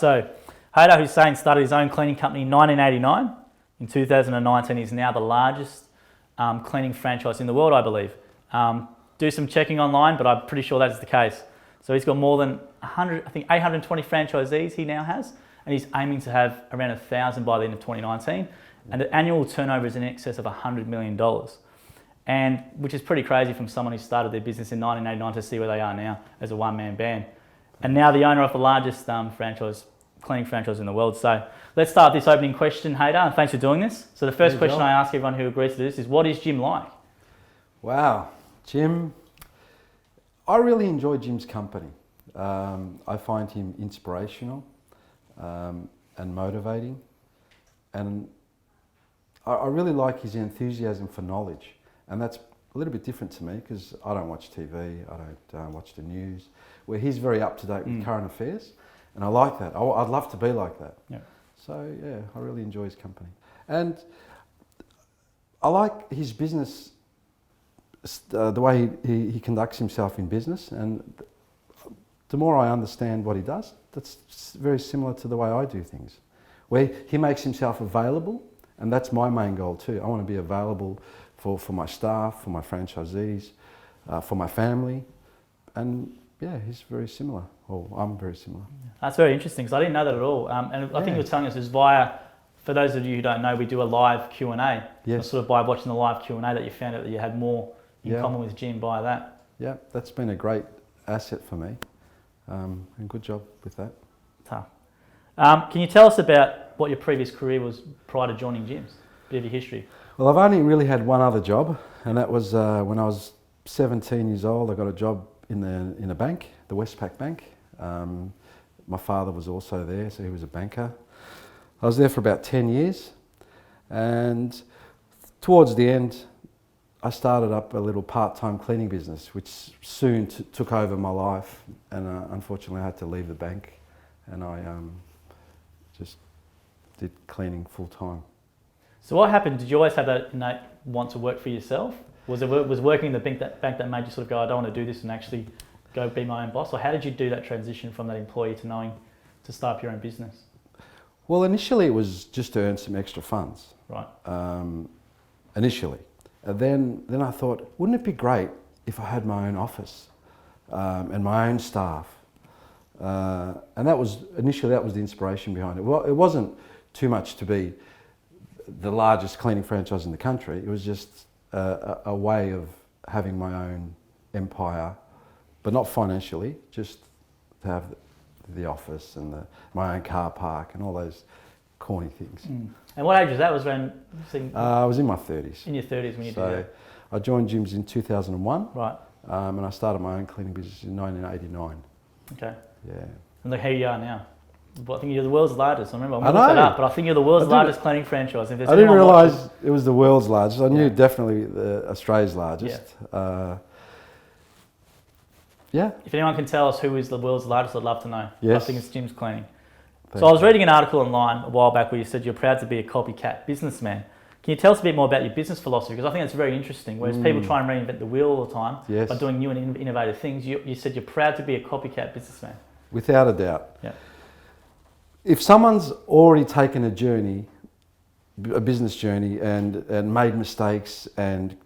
So, Haydar Hussein started his own cleaning company in 1989. In 2019, he's now the largest cleaning franchise in the world, I believe. Do some checking online, but I'm pretty sure that is the case. So he's got more than 820 franchisees he now has, and he's aiming to have around 1,000 by the end of 2019. And the annual turnover is in excess of $100 million. And which is pretty crazy from someone who started their business in 1989 to see where they are now as a one-man band. And now the owner of the largest cleaning franchise in the world. So let's start this opening question, Haydar, and thanks for doing this. So the first question I ask everyone who agrees to this is, what is Jim like? Wow, Jim, I really enjoy Jim's company. I find him inspirational and motivating, and I really like his enthusiasm for knowledge, and that's a little bit different to me because I don't watch TV, I don't watch the news, where he's very up to date with current affairs, and I like that. I'd love to be like that. Yeah. So yeah, I really enjoy his company, and I like his business, the way he conducts himself in business, and the more I understand what he does, that's very similar to the way I do things, where he makes himself available, and that's my main goal too. I want to be available for my staff, for my franchisees, for my family, and yeah, he's very similar, or I'm very similar. That's very interesting, because I didn't know that at all. And I think you were telling us is via, for those of you who don't know, we do a live Q&A. Yes. Sort of by watching the live Q&A that you found out that you had more in common with Jim by that. Yeah, that's been a great asset for me, and good job with that. Tough. Can you tell us about what your previous career was prior to joining Jim's? Bit of your history. Well, I've only really had one other job, and that was when I was 17 years old. I got a job in a bank, the Westpac Bank. My father was also there, so he was a banker. I was there for about 10 years, and towards the end, I started up a little part-time cleaning business, which soon took over my life, and unfortunately I had to leave the bank, and I just did cleaning full-time. So what happened? Did you always have that innate want to work for yourself? Was working in the bank that made you sort of go, I don't want to do this and actually go be my own boss? Or how did you do that transition from that employee to knowing to start up your own business? Well, initially it was just to earn some extra funds. Right. Initially. And then I thought, wouldn't it be great if I had my own office and my own staff? And that was the inspiration behind it. Well, it wasn't too much to be the largest cleaning franchise in the country. It was just a way of having my own empire, but not financially, just to have the office and my own car park and all those corny things. And what age was that? Was when? I was in my 30s. In your 30s when you did that? I joined Jim's in 2001. Right. And I started my own cleaning business in 1989. Okay. Yeah. And look how you are now. But I think you're the world's largest. I remember I'm going to look that up, but I think you're the world's largest cleaning franchise. I didn't realise it was the world's largest. I knew definitely Australia's largest. Yeah. If anyone can tell us who is the world's largest, I'd love to know. Yes. I think it's Jim's Cleaning. So I was reading an article online a while back where you said you're proud to be a copycat businessman. Can you tell us a bit more about your business philosophy? Because I think that's very interesting. Whereas people try and reinvent the wheel all the time by doing new and innovative things, you said you're proud to be a copycat businessman. Without a doubt. Yeah. If someone's already taken a business journey and made mistakes and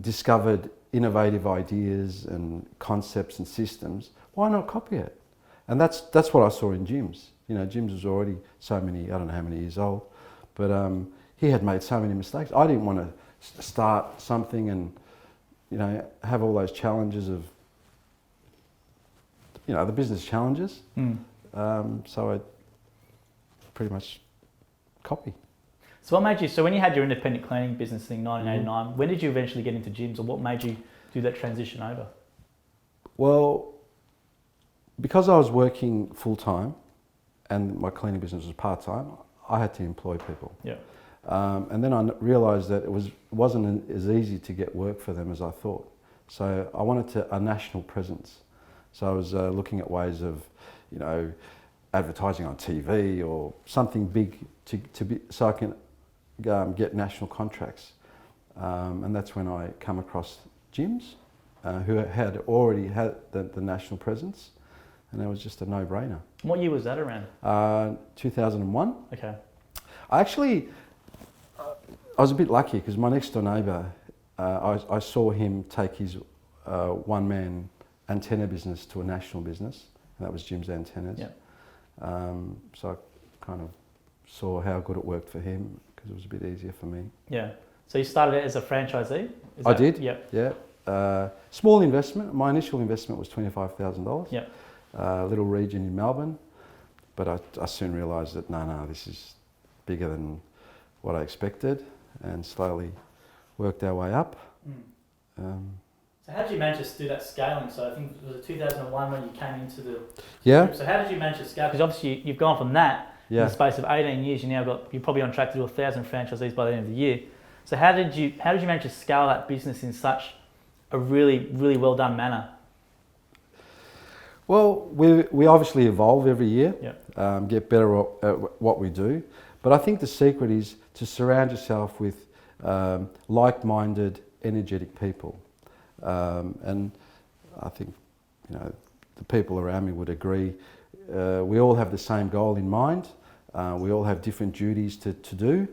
discovered innovative ideas and concepts and systems, why not copy it? And that's what I saw in Jim's. You know, Jim's was already I don't know how many years old, but he had made so many mistakes. I didn't want to start something and, you know, have all those challenges of, you know, the business challenges. So I pretty much copy. So what made you, so when you had your independent cleaning business in 1989, when did you eventually get into Jim's, or what made you do that transition over? Well, because I was working full-time and my cleaning business was part-time, I had to employ people. Yeah. And then I realised that it wasn't as easy to get work for them as I thought. So I wanted a national presence. So I was looking at ways of, you know, advertising on TV or something big so I can get national contracts. And that's when I come across Jim's, who had already had the national presence. and it was just a no-brainer. What year was that around? 2001. Okay. I was a bit lucky because my next door neighbour, I saw him take his one-man antenna business to a national business, and that was Jim's Antennas. Yep. So I kind of saw how good it worked for him because it was a bit easier for me. Yeah. So you started it as a franchisee? I did. Yep. Yeah. Small investment. My initial investment was $25,000. Yep. Little region in Melbourne, but I soon realised that no, this is bigger than what I expected, and slowly worked our way up. So how did you manage to do that scaling? So I think it was 2001 when you came into the Yeah. group. So how did you manage to scale? Because obviously you've gone from that in the space of 18 years. You're probably on track to do 1,000 franchisees by the end of the year. So how did you manage to scale that business in such a really, really well done manner? Well, we obviously evolve every year, Yep. get better at what we do. But I think the secret is to surround yourself with like-minded, energetic people. And I think, the people around me would agree. We all have the same goal in mind. We all have different duties to do.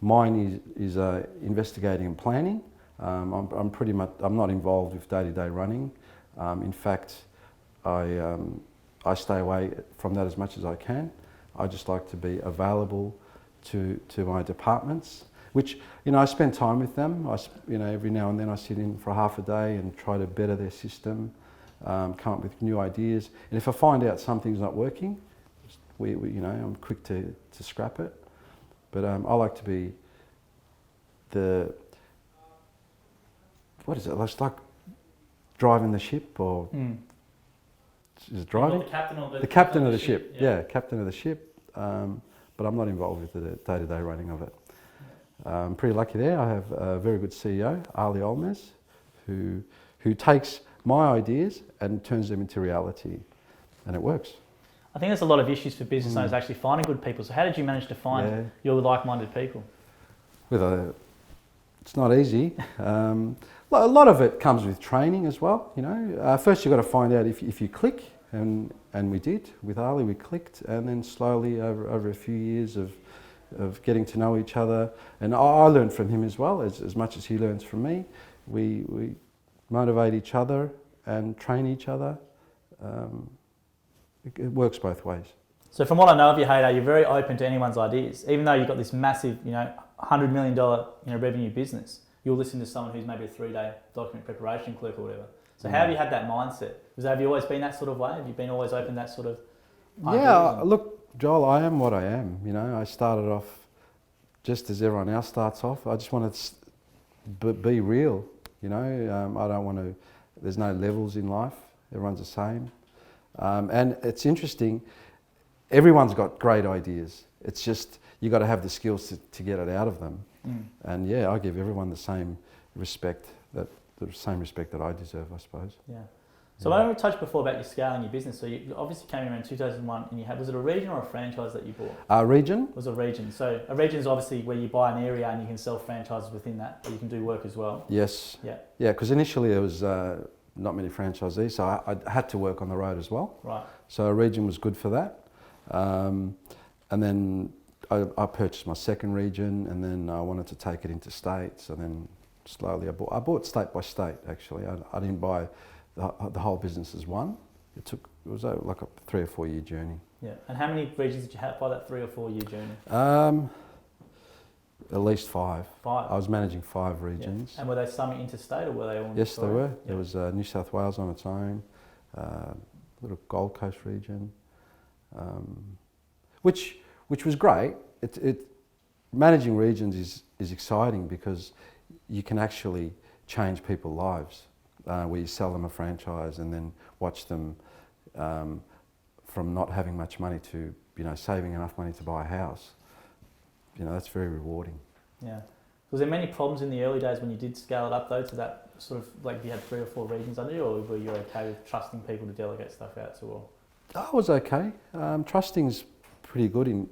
Mine is investigating and planning. I'm not involved with day-to-day running. In fact, I stay away from that as much as I can. I just like to be available to my departments, which, I spend time with them. Every now and then I sit in for half a day and try to better their system, come up with new ideas. And if I find out something's not working, I'm quick to scrap it. But I like to be what is it? It's like driving the ship, or is it driving? The captain of the ship. Yeah, captain of the ship. But I'm not involved with the day-to-day running of it. I'm pretty lucky there. I have a very good CEO, Ali Olmes, who takes my ideas and turns them into reality, and it works. I think there's a lot of issues for business owners actually finding good people. So how did you manage to find your like-minded people? It's not easy. A lot of it comes with training as well. First you've got to find out if you click, and we did. With Ali, we clicked, and then slowly over a few years of getting to know each other, and I learned from him as well as much as he learns from me. We motivate each other and train each other. It works both ways. So from what I know of you, Haydar, you're very open to anyone's ideas. Even though you've got this massive, $100 million revenue business, you'll listen to someone who's maybe a 3-day document preparation clerk or whatever. So how have you had that mindset? Have you always been that sort of way? Have you been always open to that sort of ideas? Yeah, look, Joel, I am what I am. I started off just as everyone else starts off. I just wanted to be real. I don't want to. There's no levels in life. Everyone's the same. And it's interesting. Everyone's got great ideas. It's just you got to have the skills to get it out of them. And I give everyone the same respect that I deserve, I suppose. Yeah. So I touched before about you scaling your business. So you obviously came in around 2001, and was it a region or a franchise that you bought? Region. It was a region. So a region is obviously where you buy an area and you can sell franchises within that, but you can do work as well. Yes. Yeah. Yeah, because initially there was not many franchisees, so I had to work on the road as well. Right. So a region was good for that. And then I purchased my second region, and then I wanted to take it into states, and then slowly I bought state by state. Actually, I didn't buy the whole business as one. It was like a 3 or 4 year journey. Yeah. And how many regions did you have by that 3 or 4 year journey? At least 5. 5. I was managing 5 regions. Yeah. And were they some interstate, or were they all? Yes, they were. Yeah. There was New South Wales on its own, little Gold Coast region, which was great. Managing regions is exciting because you can actually change people's lives. Where you sell them a franchise and then watch them from not having much money to saving enough money to buy a house. That's very rewarding. Yeah. Was there many problems in the early days when you did scale it up though to that sort of like you had 3 or 4 regions under you, or were you okay with trusting people to delegate stuff out to all? I was okay. Trusting's pretty good in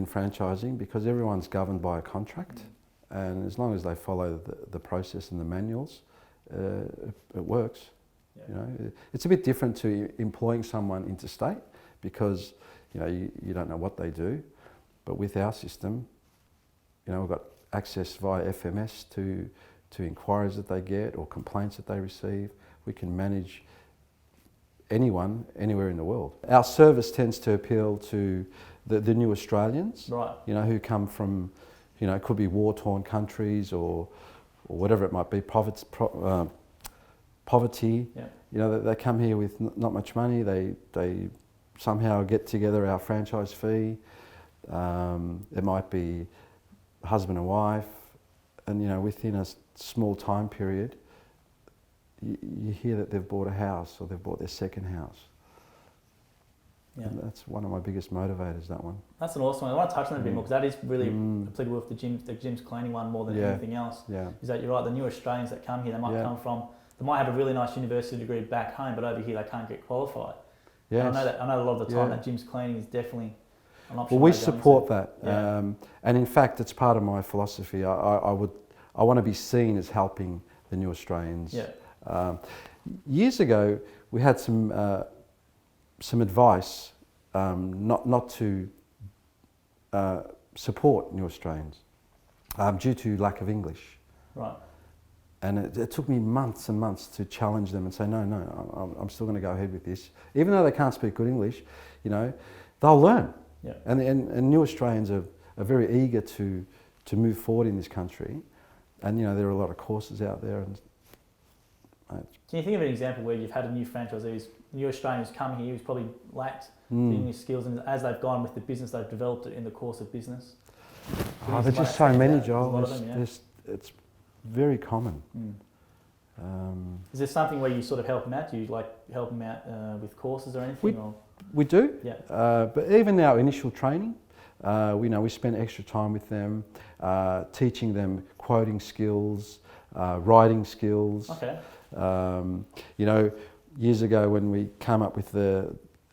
franchising because everyone's governed by a contract, and as long as they follow the process and the manuals, it works. Yeah. You know, it's a bit different to employing someone interstate because you know you don't know what they do, but with our system, you know, we've got access via FMS to inquiries that they get or complaints that they receive. We can manage anyone anywhere in the world. Our service tends to appeal to the new Australians, right? You know, who come from, you know, it could be war-torn countries or whatever it might be, poverty. Yeah. You know, they come here with not much money. They somehow get together our franchise fee. It might be husband and wife, and you know, within a small time period, you hear that they've bought a house or they've bought their second house. Yeah. And that's one of my biggest motivators, that one. That's an awesome one. I want to touch on that a bit more because that is really applicable with the Jim's cleaning one more than anything else. Yeah. Is that you're right, the new Australians that come here, they might come from, they might have a really nice university degree back home, but over here they can't get qualified. Yes. And I know a lot of the time that Jim's cleaning is definitely an option. Well, we support that. Yeah. And in fact, it's part of my philosophy. I want to be seen as helping the new Australians. Yeah. Years ago, we had some advice not to support new Australians due to lack of English. Right. And it took me months and months to challenge them and say, no, I'm still going to go ahead with this. Even though they can't speak good English, you know, they'll learn. Yeah. And new Australians are very eager to move forward in this country. And, you know, there are a lot of courses out there. And can you think of an example where you've had a new franchisee, new Australian who's come here, who's probably lacked the English skills, and as they've gone with the business, they've developed it in the course of business? There's just so many, Joel. A lot of them, it's very common. Is there something where you sort of help them out? Do you like help them out with courses or anything? We do. Yeah. But even our initial training, we spend extra time with them, teaching them quoting skills, writing skills. Okay. You know, years ago when we came up with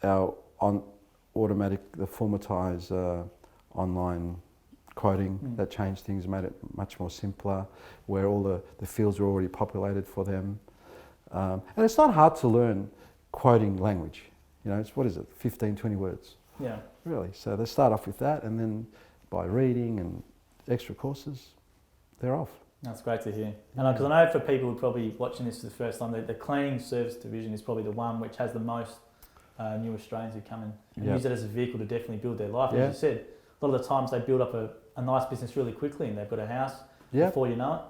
our formatise online quoting, that changed things, made it much more simpler, where all the fields were already populated for them. And it's not hard to learn quoting language. You know, it's 15, 20 words. Yeah. Really. So they start off with that, and then by reading and extra courses, they're off. That's great to hear. And because I know for people who are probably watching this for the first time, the cleaning service division is probably the one which has the most new Australians who come in and use it as a vehicle to definitely build their life. As you said, a lot of the times they build up a nice business really quickly, and they've got a house before you know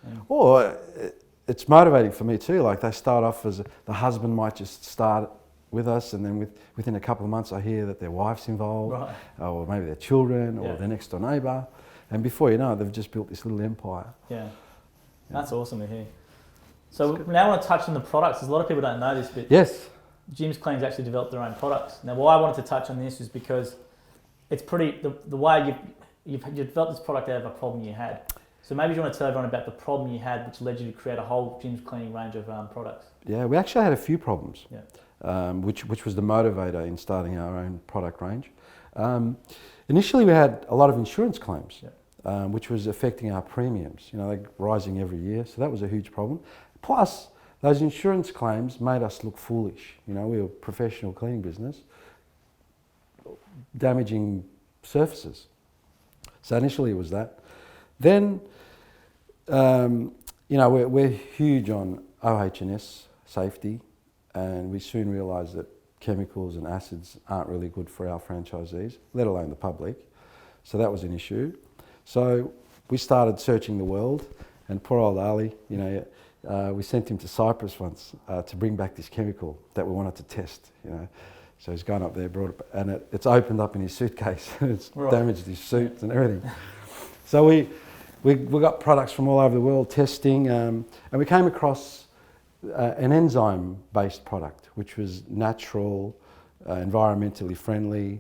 it. Or it's motivating for me too. Like they start off as the husband might just start with us, and then within a couple of months I hear that their wife's involved, or maybe their children, or their next door neighbour, and before you know it, they've just built this little empire. Yeah, that's awesome to hear. So now I want to touch on the products. There's a lot of people don't know this, but Jim's Clean's actually developed their own products. Now, why I wanted to touch on this is because it's pretty the way you've developed this product out of a problem you had. So maybe you want to tell everyone about the problem you had, which led you to create a whole Jim's Cleaning range of products. Yeah, we actually had a few problems. Which was the motivator in starting our own product range. Initially, we had a lot of insurance claims, which was affecting our premiums. You know, like rising every year, so that was a huge problem. Plus, those insurance claims made us look foolish. You know, we were a professional cleaning business, damaging surfaces. So initially, it was that. Then, you know, we're huge on OH&S safety. And we soon realised that chemicals and acids aren't really good for our franchisees, let alone the public. So that was an issue. So we started searching the world, and poor old Ali, you know, we sent him to Cyprus once to bring back this chemical that we wanted to test, you know. So he's gone up there, brought it, and it's opened up in his suitcase. It's damaged his suit and everything. So we got products from all over the world testing, and we came across an enzyme-based product, which was natural, environmentally friendly,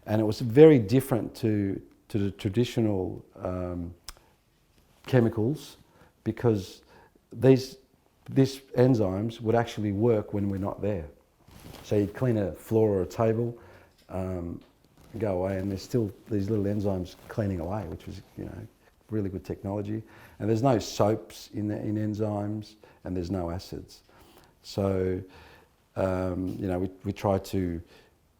and it was very different to the traditional chemicals, because these enzymes would actually work when we're not there. So you'd clean a floor or a table, go away, and there's still these little enzymes cleaning away, which was, you know, really good technology. And there's no soaps in enzymes, and there's no acids. So, we tried to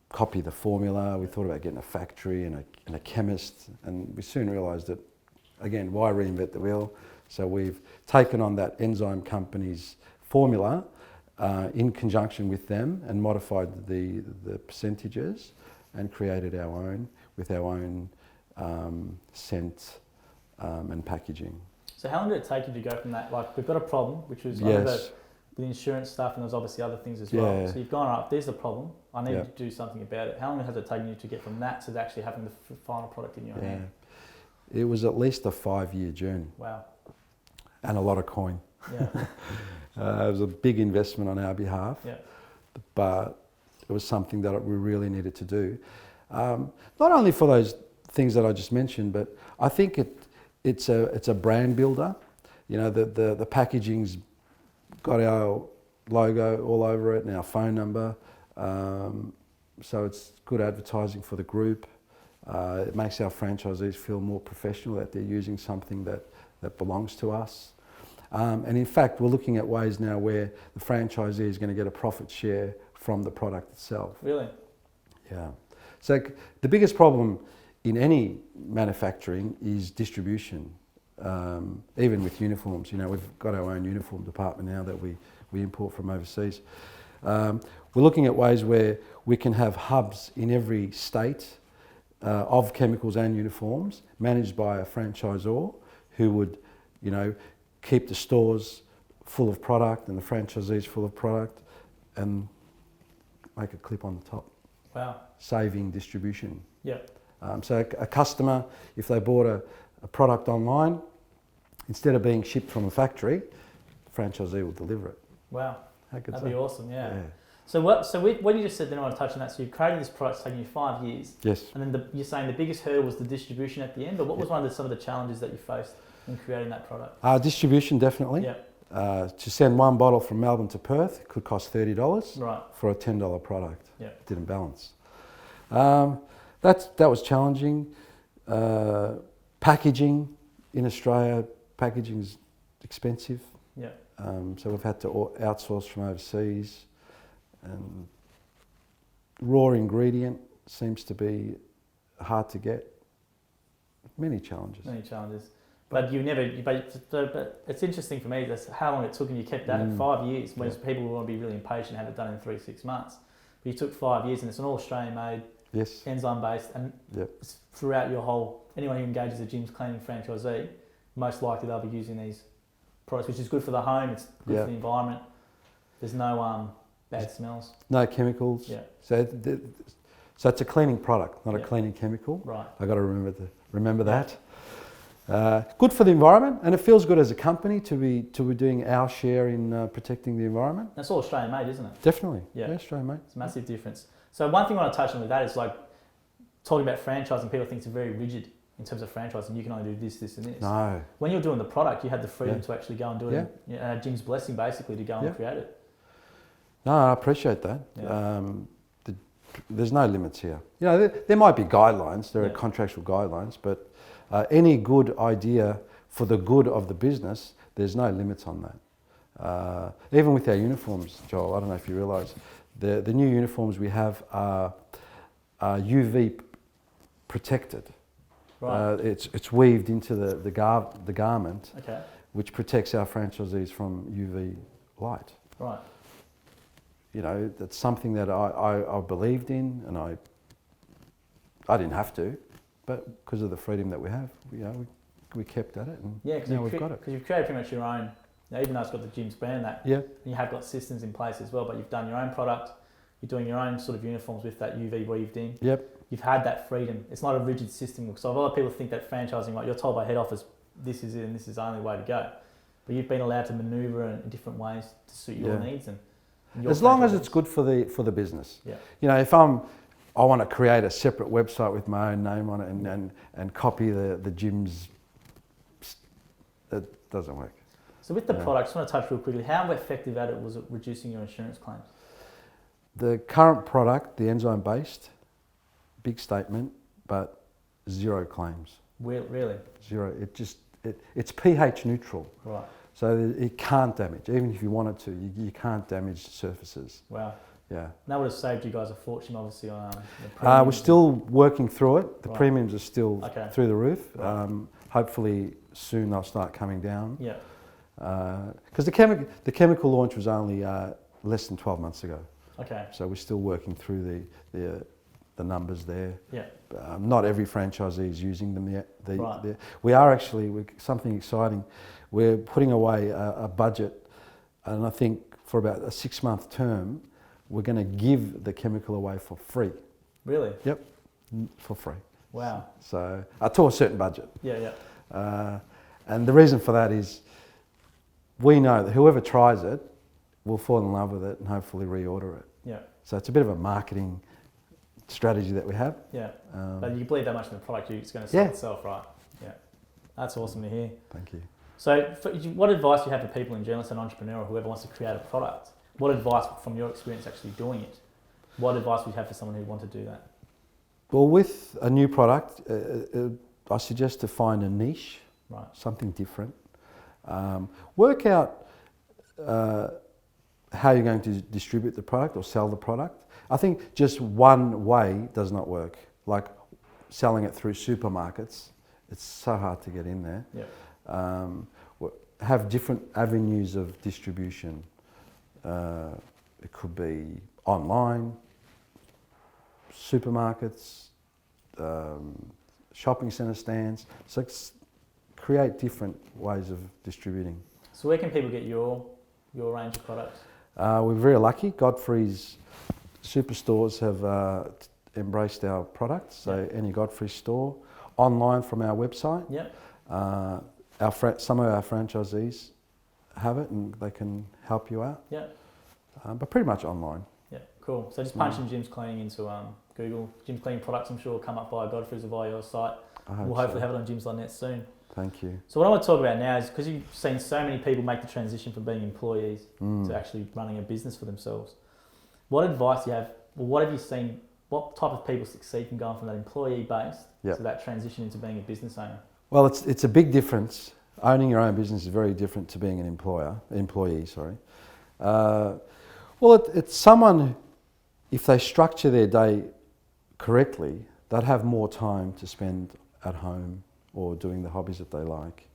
copy the formula. We thought about getting a factory and a chemist, and we soon realised that, again, why reinvent the wheel? So we've taken on that enzyme company's formula in conjunction with them and modified the percentages and created our own with our own scent and packaging. So how long did it take you to go from that? Like, we've got a problem, which was the insurance stuff, and there's obviously other things as well. So you've gone up, there's a problem, I need to do something about it. How long has it taken you to get from that to actually having the final product in your hand? It was at least a 5-year journey. Wow. And a lot of coin. Yeah. It was a big investment on our behalf, but it was something that we really needed to do. Not only for those things that I just mentioned, but I think it's a brand builder. You know, the packaging's got our logo all over it and our phone number, so it's good advertising for the group. It makes our franchisees feel more professional, that they're using something that belongs to us. And in fact, we're looking at ways now where the franchisee is going to get a profit share from the product itself. Really? Yeah. So the biggest problem in any manufacturing is distribution. Even with uniforms, you know, we've got our own uniform department now that we import from overseas. We're looking at ways where we can have hubs in every state of chemicals and uniforms managed by a franchisor who would, you know, keep the stores full of product and the franchisees full of product and make a clip on the top. Wow. Saving distribution. Yeah. So a customer, if they bought a product online, instead of being shipped from a factory, the franchisee will deliver it. Wow. That'd be awesome, yeah. Yeah. So what you just said, then I want to touch on that. So you've created this product, it's taken you 5 years. Yes. And then you're saying the biggest hurdle was the distribution at the end, or what was some of the challenges that you faced in creating that product? Distribution, definitely. Yeah. To send one bottle from Melbourne to Perth could cost $30 for a $10 product. Yeah. It didn't balance. That was challenging. Packaging in Australia, packaging's expensive. Yeah. So we've had to outsource from overseas. And raw ingredient seems to be hard to get. Many challenges. But but it's interesting for me, that's how long it took, and you kept at it 5 years. Most people want to be really impatient and have it done in 3-6 months. But you took 5 years, and it's an all Australian made, enzyme based, and throughout your whole, anyone who engages a Jim's Cleaning franchisee, most likely they'll be using these products, which is good for the home, it's good for the environment. There's no bad smells. No chemicals. Yeah. So it's a cleaning product, not a cleaning chemical. Right. I got to remember that. Good for the environment, and it feels good as a company to be doing our share in protecting the environment. That's all Australian made, isn't it? Definitely. Yeah, Australian made. It's a massive difference. So one thing I want to touch on with that is, like, talking about franchising, people think it's very rigid in terms of franchising. You can only do this, this, and this. No. When you're doing the product, you had the freedom to actually go and do it. Yeah. Jim's blessing, basically, to go and create it. No, I appreciate that. Yeah. There's no limits here. You know, there might be guidelines. There are contractual guidelines, but any good idea for the good of the business, there's no limits on that. Even with our uniforms, Joel, I don't know if you realise, the new uniforms we have are UV protected. Right. It's weaved into the garment, which protects our franchisees from UV light. Right. You know, that's something that I believed in, and I didn't have to, but because of the freedom that we have, you know, we kept at it, and now we've got it. Because you've created pretty much your own, you know, even though it's got the Jim's brand and that, and you have got systems in place as well, but you've done your own product, you're doing your own sort of uniforms with that UV weaved in. Yep. You've had that freedom. It's not a rigid system. So a lot of people think that franchising, like, you're told by head office, this is it and this is the only way to go. But you've been allowed to manoeuvre in different ways to suit your needs and as long as it's good for the business. Yeah. You know, if I want to create a separate website with my own name on it and copy the Jim's, that doesn't work. So with the product, I just want to touch real quickly, how effective at it was it reducing your insurance claims? The current product, the enzyme based, big statement, but 0 claims. Really? 0. It's pH neutral. Right. So it can't damage. Even if you wanted to, you can't damage surfaces. Wow. Yeah. That would have saved you guys a fortune, obviously, on the We're premiums. still working through it. The Right. premiums are still Okay. through the roof. Right. Hopefully soon they'll start coming down. Yeah. Because the chemical launch was only less than 12 months ago. Okay. So we're still working through the numbers there. Yeah. Not every franchisee is using them yet. Right. We are actually, something exciting, we're putting away a budget, and I think for about a 6-month term, we're going to give the chemical away for free. Really? Yep, for free. Wow. So, to a certain budget. Yeah, yeah. And the reason for that is we know that whoever tries it will fall in love with it and hopefully reorder it. Yeah. So it's a bit of a marketing strategy that we have. Yeah. But you believe that much in the product, it's going to sell Yeah. itself, right? Yeah. That's awesome to hear. Thank you. So what advice do you have for people in general, an entrepreneur or whoever wants to create a product? What advice from your experience actually doing it? What advice would you have for someone who wants to do that? Well, with a new product, I suggest to find a niche, Right. something different. Work out how you're going to distribute the product or sell the product. I think just one way does not work. Like selling it through supermarkets, it's so hard to get in there. Yeah. Have different avenues of distribution. It could be online, supermarkets, shopping centre stands. So create different ways of distributing. So where can people get your range of products? We're very lucky. Godfrey's superstores have embraced our products. So any Godfrey store, online from our website. Yep. Some of our franchisees have it and they can help you out. Yeah. But pretty much online. Yeah. Cool. So just punch in Jim's Cleaning into Google. Jim's Cleaning products, I'm sure, will come up via Godfrey's or via your site. We'll hopefully have it on Jim's.net soon. Thank you. So what I want to talk about now is, because you've seen so many people make the transition from being employees to actually running a business for themselves. What advice do you have, or what have you seen, what type of people succeed from going from that employee based to that transition into being a business owner? Well, it's a big difference. Owning your own business is very different to being an employee. Well, it's someone, if they structure their day correctly, they'd have more time to spend at home or doing the hobbies that they like.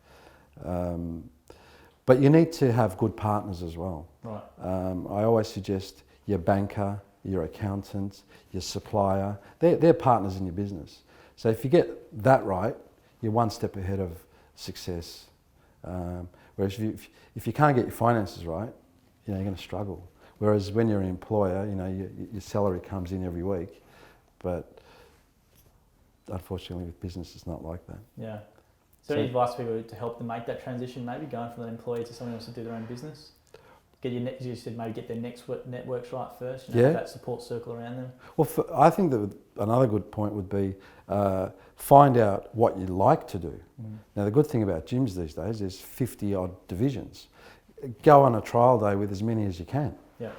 But you need to have good partners as well. Right. I always suggest your banker, your accountant, your supplier, they're partners in your business. So if you get that right, you're one step ahead of success. Whereas if you can't get your finances right, you're going to struggle. Whereas when you're an employer, your salary comes in every week, but unfortunately with business it's not like that. Yeah. Is there any advice for people to help them make that transition, maybe going from an employee to someone who wants to do their own business? As you said, maybe get their networks right first, have that support circle around them. Well, I think that another good point would be find out what you like to do. Now, the good thing about gyms these days is 50 odd divisions. Go on a trial day with as many as you can. Yeah.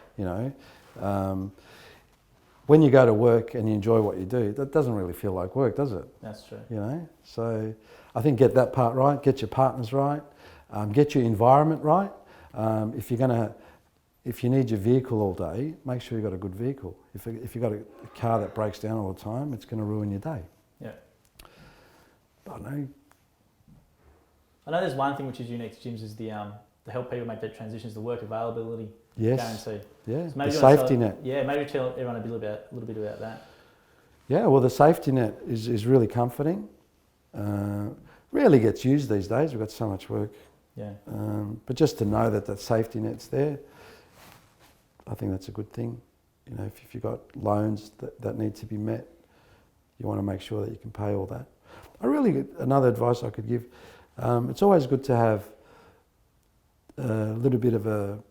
When you go to work and you enjoy what you do, that doesn't really feel like work, does it? That's true. So I think get that part right, get your partners right, get your environment right. If you need your vehicle all day, make sure you've got a good vehicle. If you've got a car that breaks down all the time, it's going to ruin your day. Yeah. But I know there's one thing which is unique to gyms is the to help people make that transition is the work availability guarantee. Yeah. So maybe the safety net. Yeah. Maybe tell everyone a little bit about that. Yeah. Well, the safety net is really comforting. Rarely gets used these days. We've got so much work. Yeah. But just to know that safety net's there, I think that's a good thing. If you've got loans that need to be met, you want to make sure that you can pay all that. Another advice I could give, it's always good to have a little bit of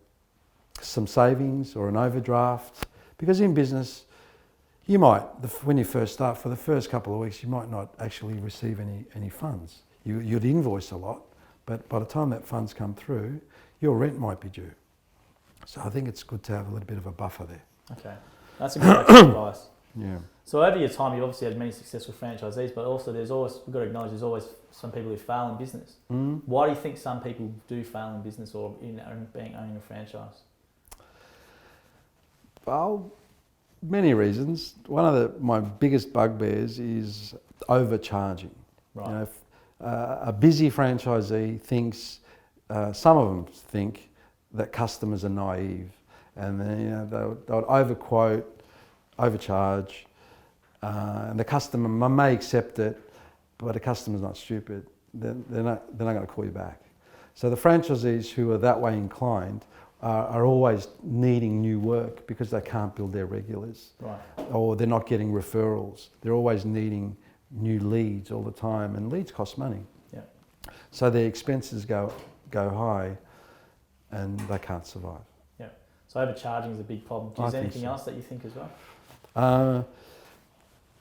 some savings or an overdraft, because in business, you might, when you first start, for the first couple of weeks, you might not actually receive any funds. You'd invoice a lot, but by the time that funds come through, your rent might be due. So I think it's good to have a little bit of a buffer there. Okay, that's a good advice. Yeah. So over your time, you've obviously had many successful franchisees, but also we've got to acknowledge there's always some people who fail in business. Why do you think some people do fail in business or in owning a franchise? Well, many reasons. One of my biggest bugbears is overcharging. Right. You know, a busy franchisee thinks, some of them think that customers are naive, and then they'll overquote, overcharge, and the customer may accept it, but the customer's not stupid. They're not going to call you back. So the franchisees who are that way inclined are always needing new work because they can't build their regulars, Right. or they're not getting referrals. They're always needing new leads all the time, and leads cost money. Yeah. So their expenses go high, and they can't survive. Yeah. So overcharging is a big problem. Is there anything else that you think as well?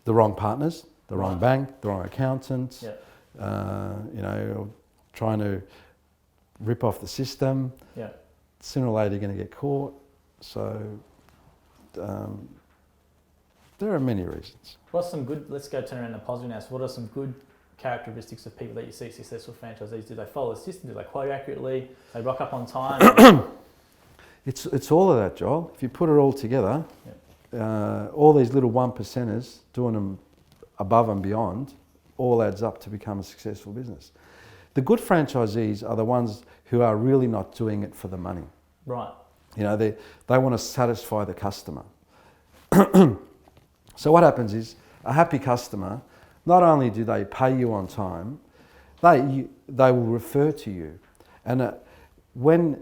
The wrong partners, the wrong bank, the wrong accountants. Yeah. Trying to rip off the system. Yeah. Sooner or later you're going to get caught. So there are many reasons. What's some good, let's go turn around to positive now. So what are some good characteristics of people that you see successful franchisees? Do they follow the system? Do they quote accurately? Do they rock up on time? It's all of that, Joel. If you put it all together, all these little 1%ers doing them above and beyond all adds up to become a successful business. The good franchisees are the ones who are really not doing it for the money. Right. They want to satisfy the customer. So what happens is, a happy customer, not only do they pay you on time, they will refer to you. And when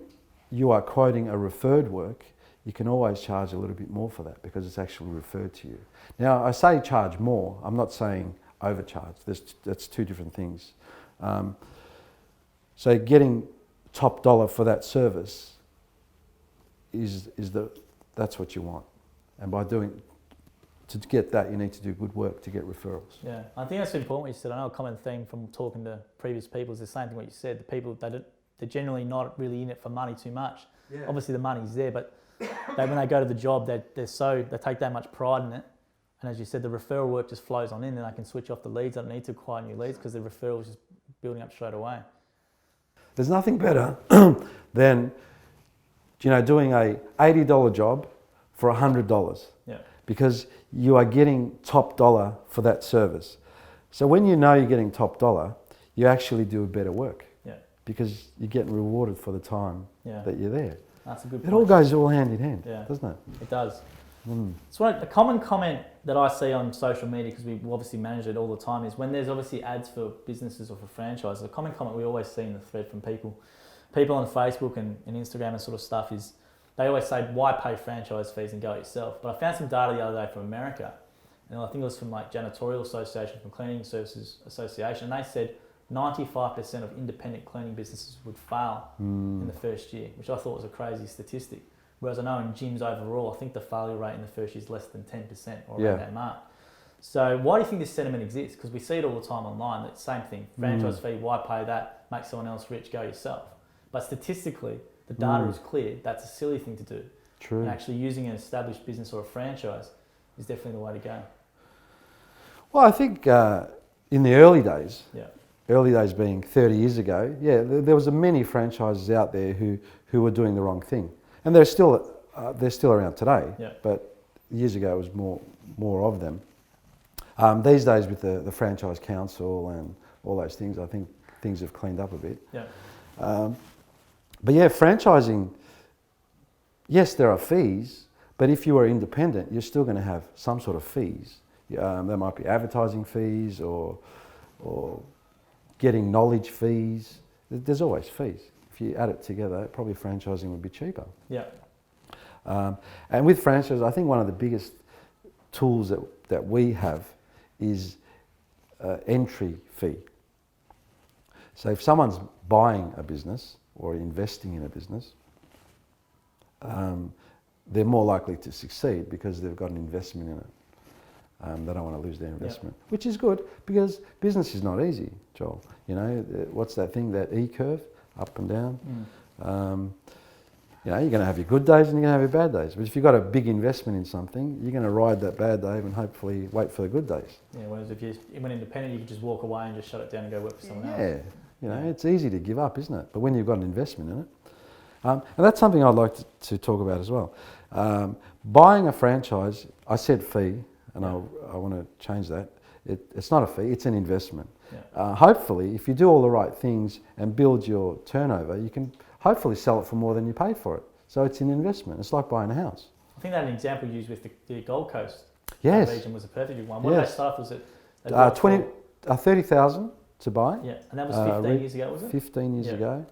you are quoting a referred work, you can always charge a little bit more for that because it's actually referred to you. Now, I say charge more, I'm not saying overcharge. That's two different things. So getting top dollar for that service that's what you want. And to get that, you need to do good work to get referrals. Yeah, I think that's important what you said. I know a common theme from talking to previous people is the same thing what you said. The people, they're generally not really in it for money too much. Yeah. Obviously the money's there, but when they go to the job, they take that much pride in it. And as you said, the referral work just flows on in, and they can switch off the leads. They don't need to acquire new leads because the referral is just building up straight away. There's nothing better than doing a $80 job for $100. Yeah. Because you are getting top dollar for that service. So when you know you're getting top dollar, you actually do a better work. Yeah. Because you're getting rewarded for the time that you're there. That's a good point. It all goes hand in hand, doesn't it? It does. So a common comment that I see on social media, because we obviously manage it all the time, is when there's obviously ads for businesses or for franchises, a common comment we always see in the thread from people on Facebook and Instagram and sort of stuff is they always say, why pay franchise fees and go it yourself? But I found some data the other day from America, and I think it was from like Janitorial Association, from Cleaning Services Association, and they said 95% of independent cleaning businesses would fail in the first year, which I thought was a crazy statistic. Whereas I know in gyms overall, I think the failure rate in the first year is less than 10% or around that mark. So why do you think this sentiment exists? Because we see it all the time online, that same thing, franchise fee, why pay that, make someone else rich, go yourself. But statistically, the data is clear, that's a silly thing to do. True. And actually using an established business or a franchise is definitely the way to go. Well, I think in the early days being 30 years ago, there was many franchises out there who were doing the wrong thing. And they're still around today, but years ago it was more of them. These days with the Franchise Council and all those things, I think things have cleaned up a bit. But franchising, yes, there are fees, but if you are independent, you're still going to have some sort of fees. There might be advertising fees or getting knowledge fees. There's always fees. If you add it together, probably franchising would be cheaper. Yeah. And with franchise, I think one of the biggest tools that we have is entry fee. So if someone's buying a business or investing in a business, they're more likely to succeed because they've got an investment in it. They don't want to lose their investment, which is good because business is not easy, Joel. What's that thing, that E curve? Up and down. You know, you're going to have your good days and you're going to have your bad days. But if you've got a big investment in something, you're going to ride that bad day and hopefully wait for the good days. Yeah, whereas if you went independent, you could just walk away and just shut it down and go work for someone else. Yeah, you know, it's easy to give up, isn't it? But when you've got an investment in it. And that's something I'd like to talk about as well. Buying a franchise, I said fee, and I want to change that. It's not a fee, it's an investment. Yeah. Hopefully, if you do all the right things and build your turnover, you can hopefully sell it for more than you paid for it. So it's an investment. It's like buying a house. I think that an example you used with the Gold Coast region was a perfect one. What did they start off? Was it 30,000 to buy? Yeah, and that was 15 years ago, was it? 15 years ago,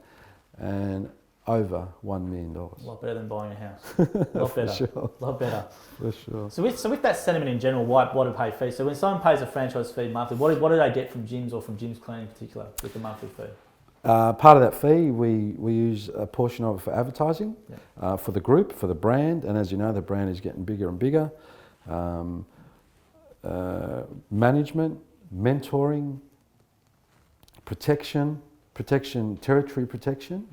and over $1 million. A lot better than buying a house. A lot better. Sure. A lot better. For sure. So with that sentiment in general, why to pay fees? So when someone pays a franchise fee monthly, what do they get from Jim's or from Jim's Cleaning in particular with the monthly fee? Part of that fee, we use a portion of it for advertising, for the group, for the brand, and as you know, the brand is getting bigger and bigger. Management, mentoring, protection, territory protection.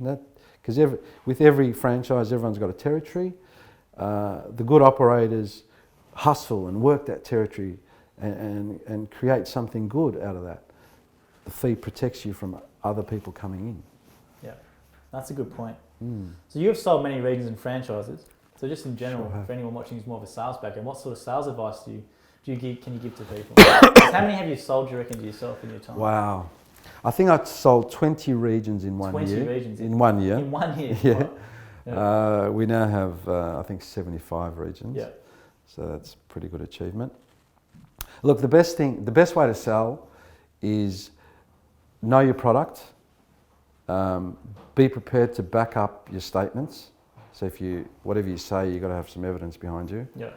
Because with every franchise, everyone's got a territory. The good operators hustle and work that territory and create something good out of that. The fee protects you from other people coming in. Yeah, that's a good point. So you have sold many regions and franchises. So just in general, for anyone watching who's more of a sales background, what sort of sales advice can you give to people? How many have you sold, do you reckon, to yourself in your time? Wow. I think I sold 20 regions in 1 year. 20 regions? In 1 year. In 1 year? Yeah. Right. Yeah. We now have, I think, 75 regions. Yeah. So that's a pretty good achievement. Look, the best way to sell is know your product. Be prepared to back up your statements. So whatever you say, you've got to have some evidence behind you. Yeah.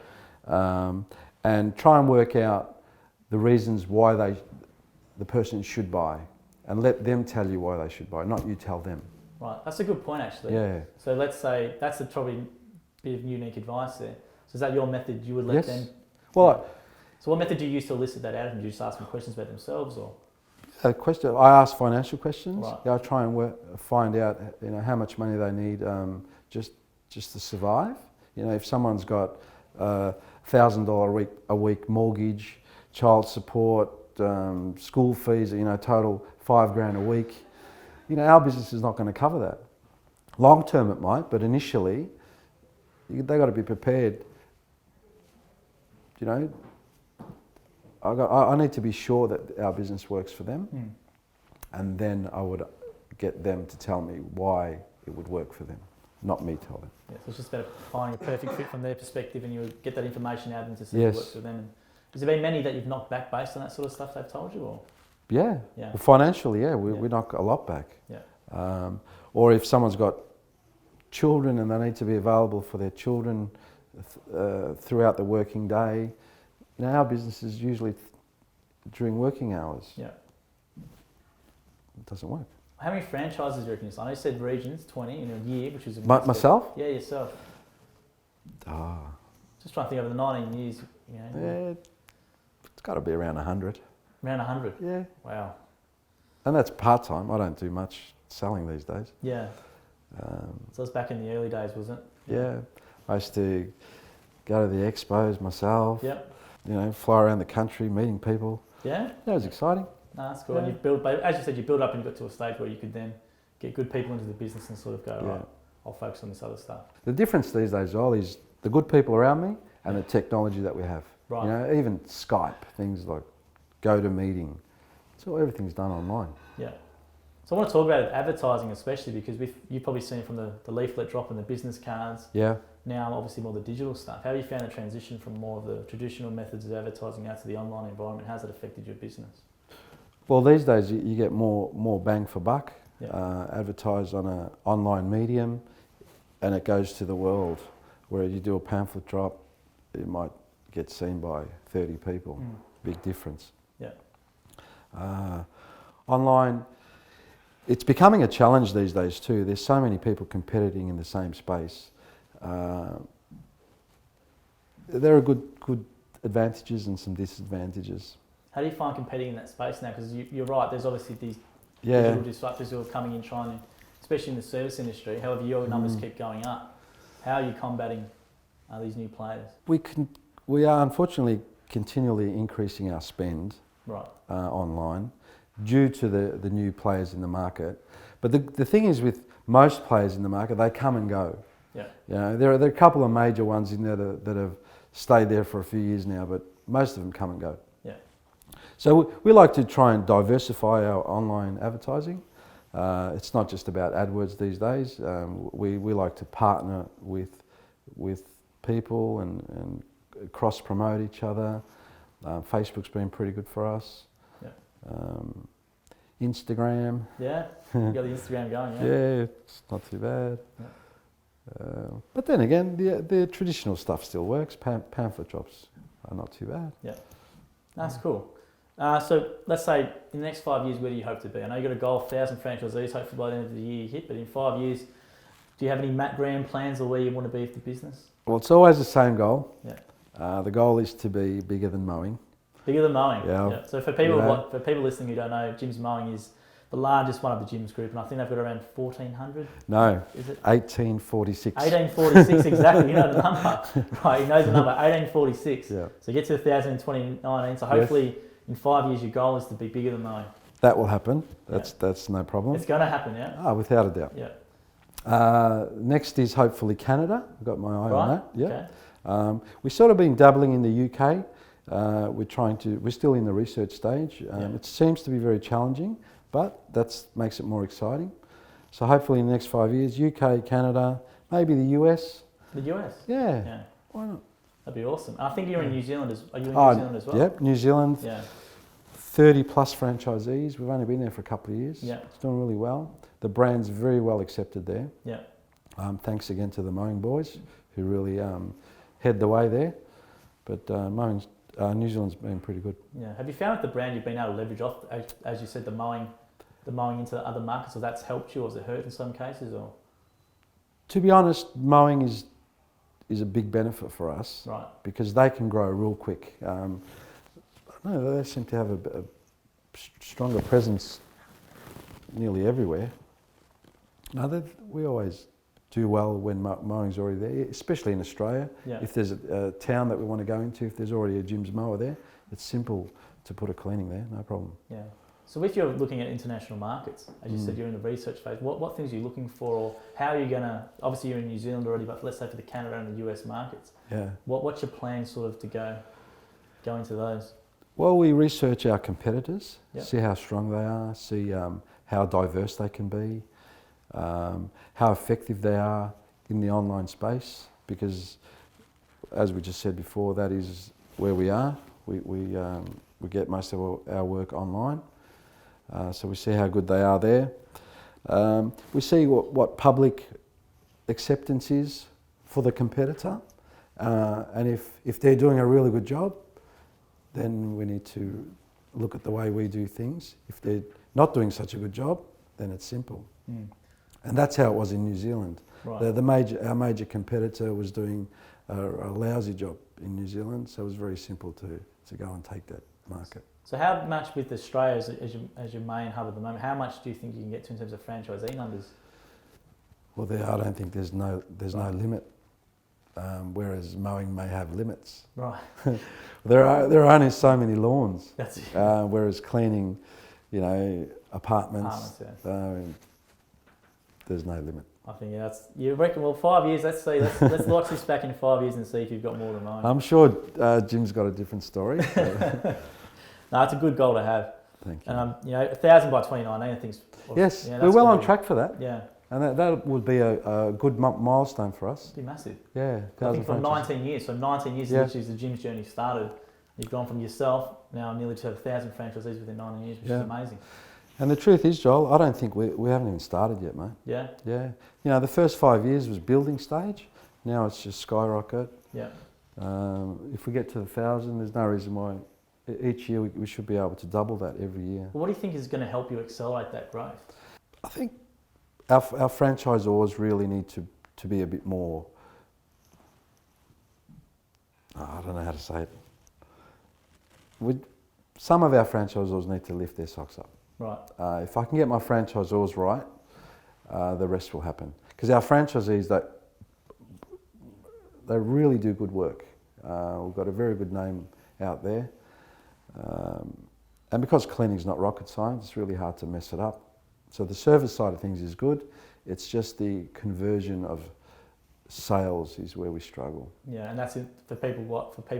And try and work out the reasons why the person should buy, and let them tell you why they should buy, not you tell them. Right, that's a good point actually. Yeah. So let's say that's probably a bit of unique advice there. So is that your method? You would let them? Well, so what method do you use to elicit that out of them? Do you just ask them questions about themselves, or? I ask financial questions. Right. I try and find out, how much money they need just to survive. If someone's got $1,000 a week mortgage, child support, school fees, total $5,000 a week. Our business is not going to cover that. Long term it might, but initially, they've got to be prepared. I need to be sure that our business works for them, and then I would get them to tell me why it would work for them, not me tell them. Yeah, so it's just about finding a perfect fit from their perspective, and you would get that information out of them to see if it works for them. Has there been many that you've knocked back based on that sort of stuff they've told you, or? Yeah. Well, financially, we knock a lot back. Yeah. Or if someone's got children and they need to be available for their children throughout the working day, our business is usually during working hours. Yeah. It doesn't work. How many franchises do you reckon you sold? I know you said regions, 20 in a year, which is a myself? Yeah, yourself. Just trying to think over the 19 years. Yeah, it's got to be around 100. Around 100? Yeah. Wow. And that's part-time. I don't do much selling these days. Yeah. So it's back in the early days, wasn't it? Yeah. I used to go to the expos myself. Yep. Fly around the country, meeting people. Yeah? It was exciting. No, that's cool. Yeah. And as you said, you build up and you got to a stage where you could then get good people into the business and sort of go, right, I'll focus on this other stuff. The difference these days, Joel, is the good people around me and the technology that we have. Right. Even Skype, things like GoToMeeting. So everything's done online. Yeah. So I want to talk about advertising especially because you've probably seen it from the leaflet drop and the business cards. Yeah. Now obviously more the digital stuff. How have you found the transition from more of the traditional methods of advertising out to the online environment? How's it affected your business? Well, these days you get more bang for buck. Yeah. Advertised on an online medium and it goes to the world. Where you do a pamphlet drop, it might get seen by 30 people. Big difference. Yeah. Online, it's becoming a challenge these days too. There's so many people competing in the same space. There are good advantages and some disadvantages. How do you find competing in that space now? Because you're right, there's obviously these digital disruptors who are coming in trying to, especially in the service industry, however your numbers keep going up. How are you combating these new players? We are unfortunately continually increasing our spend Right. online due to the new players in the market. But the thing is, with most players in the market, they come and go. Yeah. You know, there are a couple of major ones in there that have stayed there for a few years now, but most of them come and go. Yeah. So we like to try and diversify our online advertising. It's not just about AdWords these days. We like to partner with people and cross promote each other. Facebook's been pretty good for us. Yeah. Instagram. Yeah. You got the Instagram going. Yeah. Yeah, it's not too bad. Yeah. But then again, the traditional stuff still works. Pamphlet drops are not too bad. Yeah. That's cool. So let's say in the next 5 years, where do you hope to be? I know you've got a goal of 1,000 franchisees, hopefully by the end of the year you hit, but in 5 years, do you have any grand plans or where you want to be with the business? Well, it's always the same goal. Yeah. The goal is to be bigger than Mowing. Bigger than Mowing. Yeah. So for people listening who don't know, Jim's Mowing is the largest one of the gyms group, and I think they've got around 1,400. No. Is it 1846? 1846 exactly. You know the number, right? He knows the number. 1846. Yeah. So get to 1,000 in 2019. So hopefully in 5 years your goal is to be bigger than Mowing. That will happen. That's no problem. It's going to happen, yeah. Without a doubt. Yeah. Next is hopefully Canada. I've got my eye on that. Yeah. Okay. We've sort of been dabbling in the UK. We're still in the research stage. It seems to be very challenging, but that makes it more exciting. So hopefully in the next 5 years, UK, Canada, maybe the US. The US? Yeah. Yeah. Why not? That'd be awesome. And I think you're in New Zealand are you in New Zealand as well? Yep, New Zealand. Yeah. 30 plus franchisees. We've only been there for a couple of years. Yeah. It's doing really well. The brand's very well accepted there. Yeah. Thanks again to the Mowing boys who really head the way there. But New Zealand's been pretty good. Yeah. Have you found with the brand you've been able to leverage off, as you said, the mowing into other markets, or that's helped you, or has it hurt in some cases, or? To be honest, Mowing is a big benefit for us. Right. Because they can grow real quick. I don't know, they seem to have a stronger presence nearly everywhere. No, we always do well when Mowing's already there, especially in Australia. Yeah. If there's a town that we want to go into, if there's already a Jim's mower there, it's simple to put a cleaning there, no problem. Yeah. So if you're looking at international markets, as you said, you're in the research phase, what things are you looking for, or how are you going to, obviously you're in New Zealand already, but let's say for the Canada and the US markets, what's your plan sort of to go into those? Well, we research our competitors, Yep. see how strong they are, see how diverse they can be, how effective they are in the online space, because as we just said before, that is where we are. We get most of our work online, so we see how good they are there. We see what public acceptance is for the competitor, and if they're doing a really good job, then we need to look at the way we do things. If they're not doing such a good job, then it's simple. And that's how it was in New Zealand. Right. Our major competitor was doing a lousy job in New Zealand, so it was very simple to go and take that market. So how much with Australia as your main hub at the moment, how much do you think you can get to in terms of franchisee numbers? Well, I don't think there's no limit, whereas Mowing may have limits. Right. There are only so many lawns. That's it. Whereas cleaning, apartments, there's no limit. I think you reckon. Well, 5 years. Let's see. Let's watch this back in 5 years and see if you've got more than mine. I'm sure Jim's got a different story. No, it's a good goal to have. Thank you. And 1,000 by 2019, I think. Yes, we're well on track for that. Yeah. And that would be a good milestone for us. It'd be massive. Yeah. I think from 19 years. So 19 years is the gym's journey started. You've gone from yourself now nearly to 1,000 franchisees within 19 years, which is amazing. And the truth is, Joel, I don't think we haven't even started yet, mate. Yeah. Yeah. The first 5 years was building stage. Now it's just skyrocket. Yeah. If we get to 1,000, there's no reason why each year we should be able to double that every year. Well, what do you think is going to help you accelerate that growth? I think our franchisors really need to be a bit more, I don't know how to say it. Some of our franchisors need to lift their socks up. Right. If I can get my franchisors right, the rest will happen. Because our franchisees, they really do good work. We've got a very good name out there. And because cleaning's not rocket science, it's really hard to mess it up. So the service side of things is good. It's just the conversion of sales is where we struggle. Yeah, and that's it for people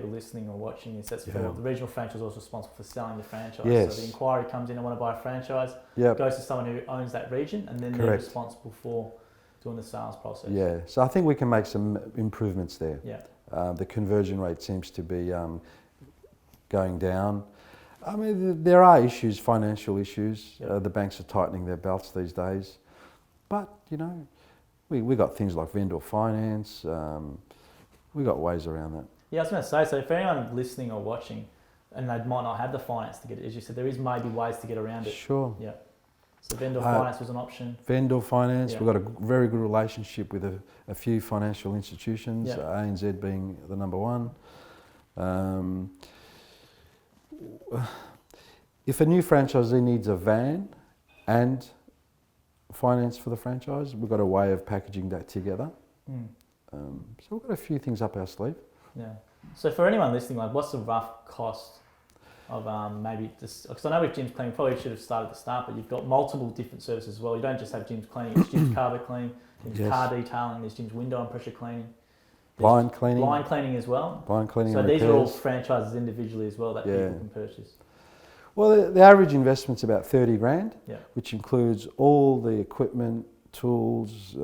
listening or watching. Is that's for the regional franchisor is responsible for selling the franchise. Yes. So the inquiry comes in, I want to buy a franchise. Yep. Goes to someone who owns that region, and then they're responsible for doing the sales process. Yeah, so I think we can make some improvements there. Yeah. The conversion rate seems to be going down. I mean, there are issues, financial issues. Yep. The banks are tightening their belts these days. But, you know, we got things like vendor finance. We got ways around that. Yeah, I was going to say, so for anyone listening or watching, and they might not have the finance to get it, as you said, there is maybe ways to get around it. Sure. Yeah. So vendor finance was an option. Vendor finance, Yeah. we've got a very good relationship with a few financial institutions, Yeah. ANZ being the number one. If a new franchisee needs a van and finance for the franchise, we've got a way of packaging that together. So we've got a few things up our sleeve. Yeah. So for anyone listening, like, what's the rough cost of maybe just, because I know with Jim's Cleaning, probably should have started at the start, but you've got multiple different services as well. You don't just have Jim's Cleaning, it's Jim's carpet cleaning, Jim's car detailing, there's Jim's window and pressure cleaning. Blind cleaning. Blind cleaning as well. Blind cleaning. So and these repairs. are all franchises individually as well that people can purchase. Well, the average investment's about 30 grand, Yeah. which includes all the equipment, tools,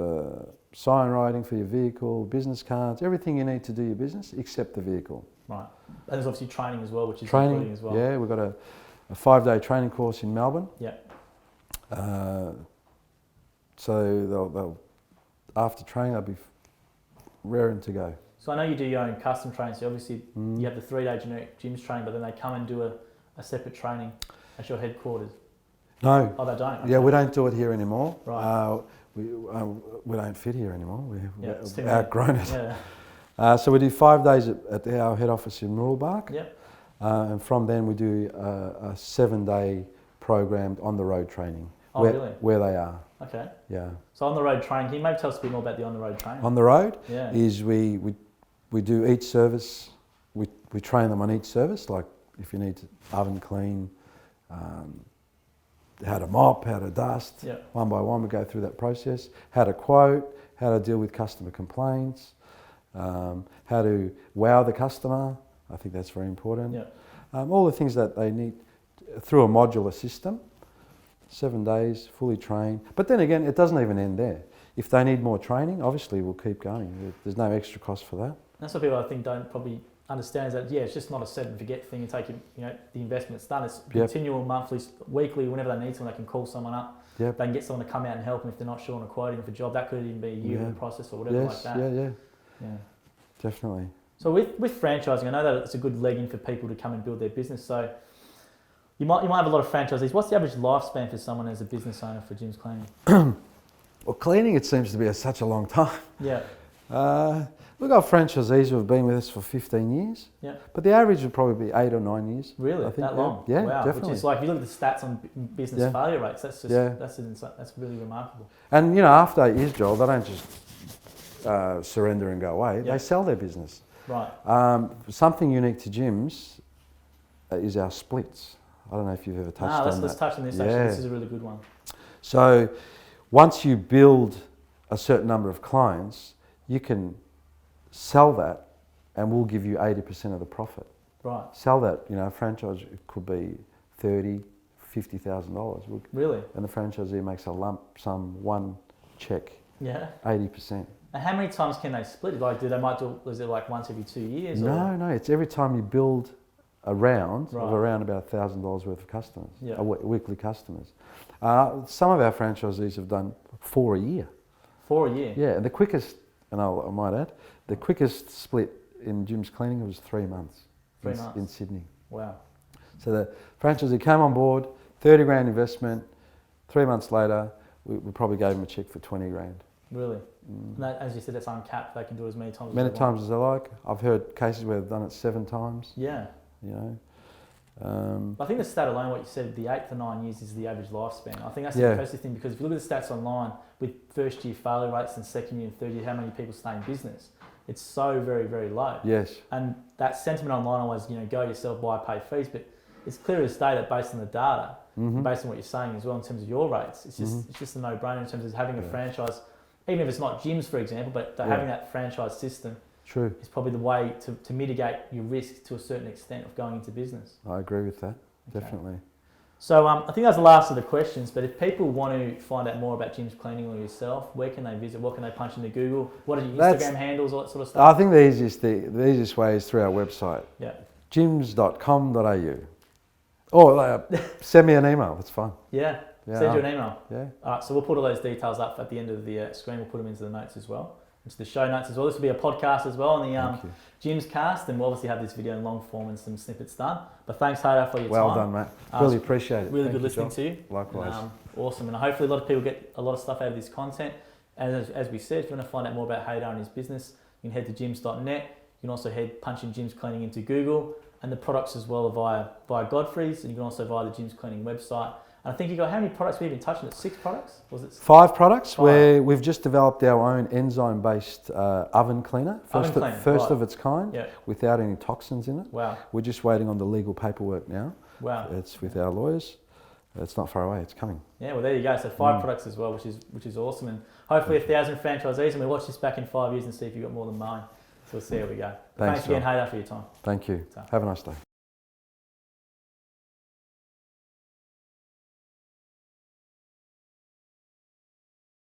sign writing for your vehicle, business cards, everything you need to do your business except the vehicle. Right. And there's obviously training as well, which is Training including as well. Yeah, we've got a 5-day training course in Melbourne. Yeah. So they'll after training they'll be raring to go. So I know you do your own custom training, so obviously you have the 3-day generic Jim's training, but then they come and do a separate training at your headquarters. No. Oh, they don't? Okay. Yeah, we don't do it here anymore. Right. We don't fit here anymore. We've Yeah, outgrown it. Yeah. So we do 5 days at our head office in Mooroolbark. Yep. And from then we do a 7-day programmed on the road training. Oh, really? Where they are. Okay. Yeah. So on the road training, can you maybe tell us a bit more about the on the road training? On the road Yeah. is we do each service. We train them on each service, like if you need to oven clean, how to mop, how to dust. Yep. One by one we go through that process. How to quote, how to deal with customer complaints, how to wow the customer. I think that's very important. Yep. All the things that they need through a modular system. 7 days, fully trained. But then again, it doesn't even end there. If they need more training, obviously we'll keep going. There's no extra cost for that. That's what people I think don't probably understand, is that it's just not a set and forget thing. You take the investment's done. It's continual, monthly, weekly, whenever they need someone, they can call someone up. Yep. They can get someone to come out and help them if they're not sure on a quoting for a job. That could even be a year in the process or whatever like that. Yeah. Definitely. So with franchising, I know that it's a good leg in for people to come and build their business. So you might have a lot of franchisees. What's the average lifespan for someone as a business owner for Jim's Cleaning? Well, cleaning, it seems to be such a long time. Yeah. We've got franchisees who have been with us for 15 years. Yeah. But the average would probably be 8 or 9 years. Really? I think, that long? Yeah, wow. definitely. Which is like, if you look at the stats on business failure rates, that's just that's really remarkable. And after 8 years, Joel, they don't just surrender and go away. They sell their business. Right. Something unique to Jim's is our splits. I don't know if you've ever touched on that. Let's touch on this actually. This is a really good one. So once you build a certain number of clients, you can sell that and we'll give you 80% of the profit. Right. Sell that, a franchise could be $30,000, $50,000. Really? And the franchisee makes a lump sum, one check. Yeah. 80%. And how many times can they split it? Like, is it like once every 2 years? No, it's every time you build a round of around about $1,000 worth of customers, weekly customers. Some of our franchisees have done 4 a year. 4 a year? Yeah, and the quickest, and I might add, the quickest split in Jim's Cleaning was 3 months. 3 months? In Sydney. Wow. So the franchisee came on board, 30 grand investment, 3 months later, we probably gave him a check for 20 grand. Really? And that, as you said, that's uncapped. They can do it as many times as they like. I've heard cases where they've done it 7 times. Yeah. I think the stat alone, what you said, the 8 to 9 years is the average lifespan. I think that's the impressive thing, because if you look at the stats online with first year failure rates and second year and third year, how many people stay in business, it's so very, very low. Yes. And that sentiment online always, go yourself, buy, pay fees. But it's clear as day that based on the data, and based on what you're saying as well in terms of your rates, it's just a no-brainer in terms of having a franchise, even if it's not gyms, for example, but having that franchise system. True. Is probably the way to mitigate your risk to a certain extent of going into business. I agree with that, definitely. So I think that's the last of the questions, but if people want to find out more about Jim's Cleaning or yourself, where can they visit? What can they punch into Google? What are your Instagram handles, all that sort of stuff? I think the easiest way is through our website, gyms.com.au. Or send me an email, that's fine. Yeah, send you an email. Yeah. All right, so we'll put all those details up at the end of the screen. We'll put them into the notes as well. Into the show notes as well. This will be a podcast as well on the Jim's Cast, and we'll obviously have this video in long form and some snippets done. But thanks, Haydar, for your time. Well done, mate. Really appreciate it. Really good listening to you. Likewise. Awesome, and hopefully a lot of people get a lot of stuff out of this content. And as we said, if you want to find out more about Haydar and his business, you can head to gyms.net. You can also punch in Jim's Cleaning into Google, and the products as well are via Godfrey's, and you can also via the Jim's Cleaning website. And I think you got, how many products we've been touching? 6 products? Was it 5 products? Where we've just developed our own enzyme-based oven cleaner, first of its kind, without any toxins in it. Wow. We're just waiting on the legal paperwork now. Wow. It's with our lawyers. It's not far away. It's coming. Yeah, well, there you go. So 5 products as well, which is awesome, and hopefully 1,000 franchisees. And we watch this back in 5 years and see if you've got more than mine. So we'll see how we go. Thanks again, Haydar, for your time. Thank you. Have a nice day.